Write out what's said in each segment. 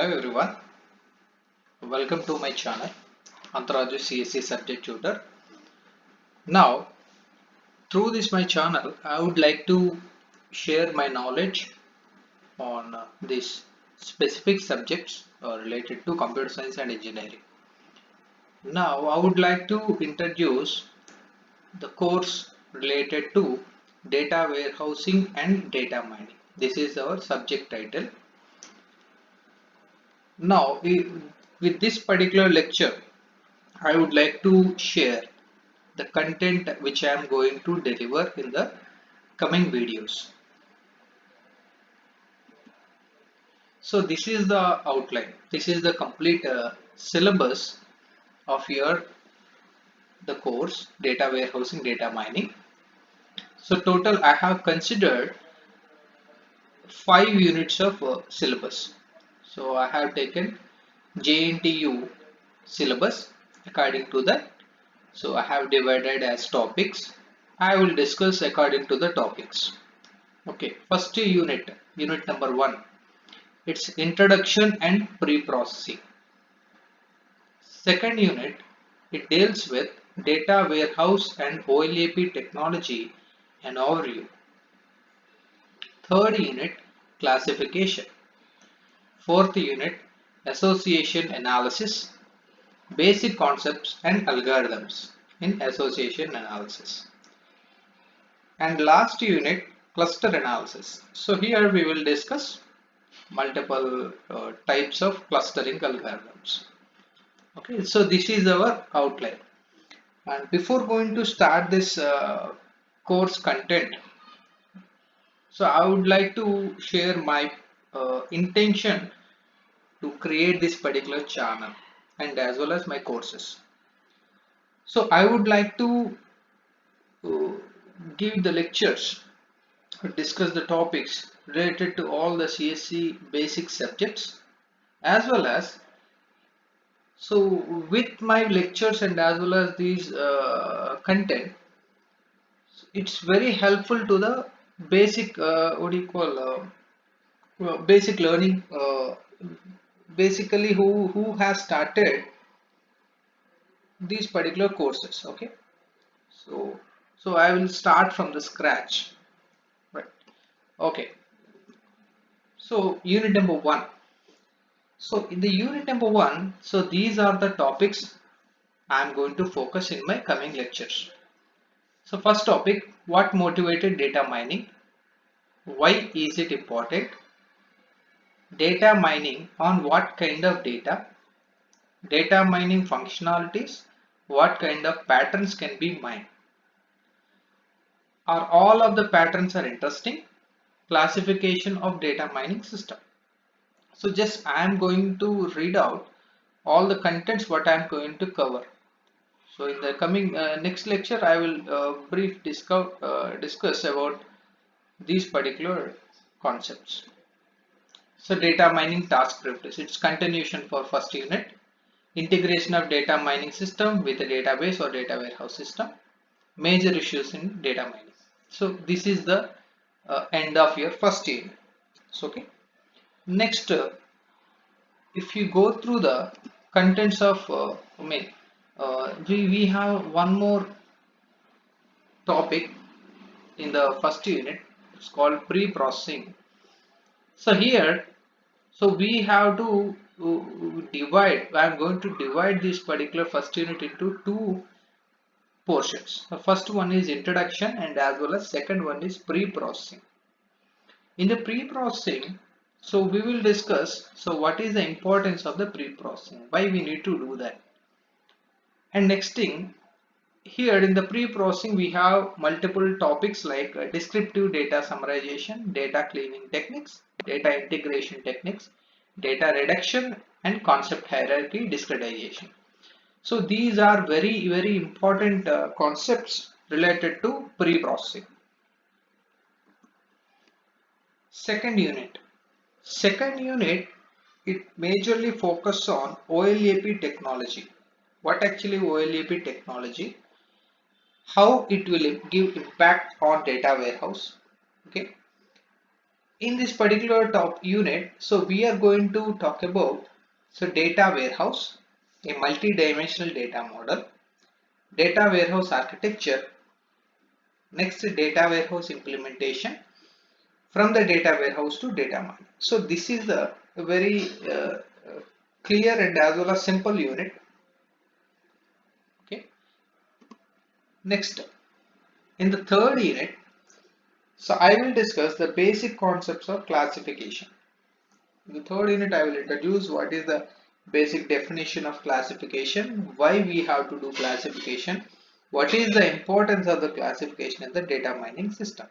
Hello everyone, welcome to my channel Antaraju CSC Subject Tutor. Now, through this my channel, I would like to share my knowledge on these specific subjects related to computer science and engineering. Now, I would like to introduce the course related to data warehousing and data mining. This is our subject title. Now, with this particular lecture, I would like to share the content which I am going to deliver in the coming videos. So this is the outline. This is the complete syllabus of your the course data warehousing data mining. So total I have considered 5 units of syllabus. So I have taken JNTU syllabus according to that. So I have divided as topics. I will discuss according to the topics. Okay, first unit number 1. It's introduction and pre-processing. Second unit, it deals with data warehouse and OLAP technology and overview. Third unit, classification. Fourth unit, association analysis, basic concepts and algorithms in association analysis. And last unit, cluster analysis. So here we will discuss multiple types of clustering algorithms. Okay, so this is our outline. And before going to start this course content, so I would like to share my intention to create this particular channel and as well as my courses. So I would like to uh, give the lectures, discuss the topics related to all the CSC basic subjects as well as so with my lectures and as well as these content, it's very helpful to the basic what do you call basic learning basically who has started these particular courses. Okay, so I will start from the scratch, right? Okay, so unit number 1. So in the unit number 1, so these are the topics I am going to focus in my coming lectures. So first topic, what motivated data mining? Why is it important? Data mining on what kind of data? Data mining functionalities? What kind of patterns can be mined? Are all of the patterns are interesting? Classification of data mining system. So just I am going to read out all the contents what I am going to cover. So in the coming next lecture I will discuss about these particular concepts. So data mining task preference, it's continuation for first unit. Integration of data mining system with a database or data warehouse system. Major issues in data mining. So this is the end of your first unit. So, okay. Next, if you go through the contents of, we have one more topic in the first unit. It's called pre-processing. So here, so we have to divide. I am going to divide this particular first unit into two portions. The first one is introduction and as well as second one is pre-processing. In the pre-processing, so we will discuss so what is the importance of the pre-processing, why we need to do that. And next thing, here in the pre-processing we have multiple topics like descriptive data summarization, data cleaning techniques, data integration techniques, data reduction and concept hierarchy discretization. So these are very important concepts related to pre-processing. Second unit. Second unit, it majorly focuses on OLAP technology. What actually OLAP technology? How it will give impact on data warehouse. Okay. In this particular top unit, so we are going to talk about data warehouse, a multi-dimensional data model, data warehouse architecture, next data warehouse implementation, from the data warehouse to data mining. So this is a very clear and as well as simple unit. Okay. Next, in the third unit, so I will discuss the basic concepts of classification. In the third unit, I will introduce what is the basic definition of classification, why we have to do classification, what is the importance of the classification in the data mining system.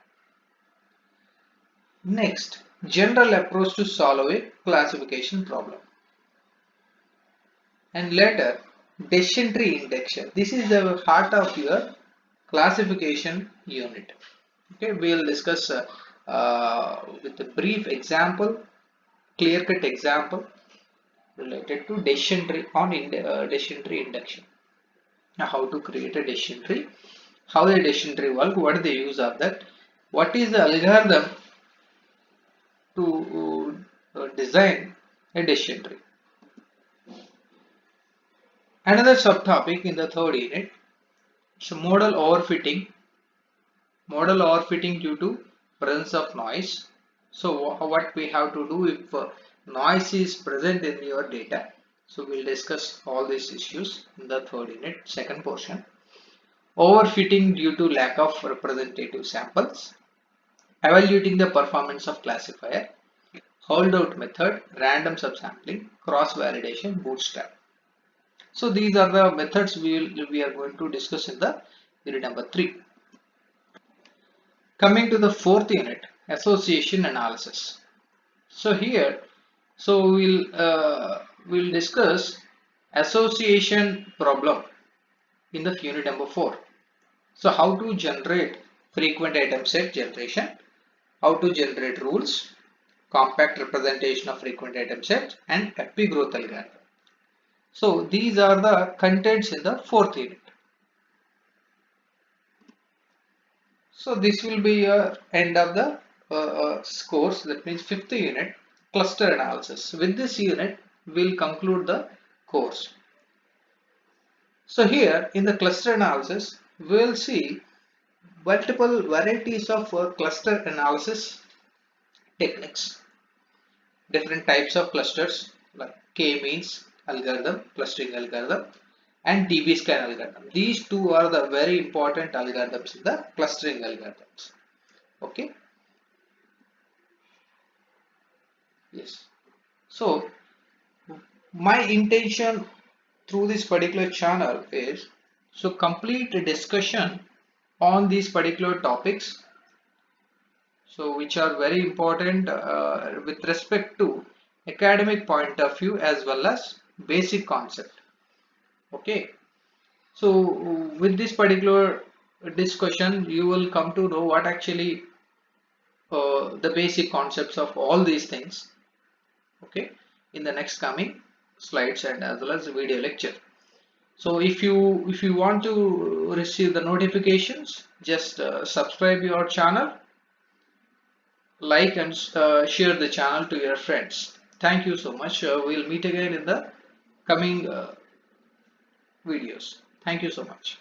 Next, general approach to solve a classification problem. And later, decision tree index. This is the heart of your classification unit. Okay, we will discuss with a brief example, clear-cut example related to decision tree on decision tree induction. Now, how to create a decision tree, how the decision tree work, what is the use of that, what is the algorithm to design a decision tree. Another subtopic in the third unit is model overfitting. Model overfitting due to presence of noise. So what we have to do if noise is present in your data. So we'll discuss all these issues in the third unit, second portion. Overfitting due to lack of representative samples. Evaluating the performance of classifier. Holdout method, random subsampling, cross validation, bootstrap. So these are the methods we are going to discuss in the unit number 3. Coming to the fourth unit, association analysis. So here, we'll discuss association problem in the unit number 4. So how to generate frequent item set generation, how to generate rules, compact representation of frequent item set, and epigrowth algorithm. So these are the contents in the fourth unit. So this will be your end of the course. That means fifth unit, cluster analysis. With this unit, we'll conclude the course. So here in the cluster analysis, we'll see multiple varieties of cluster analysis techniques. Different types of clusters like k-means algorithm, clustering algorithm, and DB-scan algorithm. These two are the very important algorithms in the clustering algorithms. Okay. Yes. So my intention through this particular channel is complete a discussion on these particular topics. So which are very important with respect to academic point of view as well as basic concept. Okay. So with this particular discussion, you will come to know what actually the basic concepts of all these things. Okay, in the next coming slides and as well as video lecture. So if you want to receive the notifications, just subscribe your channel, like and share the channel to your friends. Thank you so much. We'll meet again in the coming videos. Thank you so much.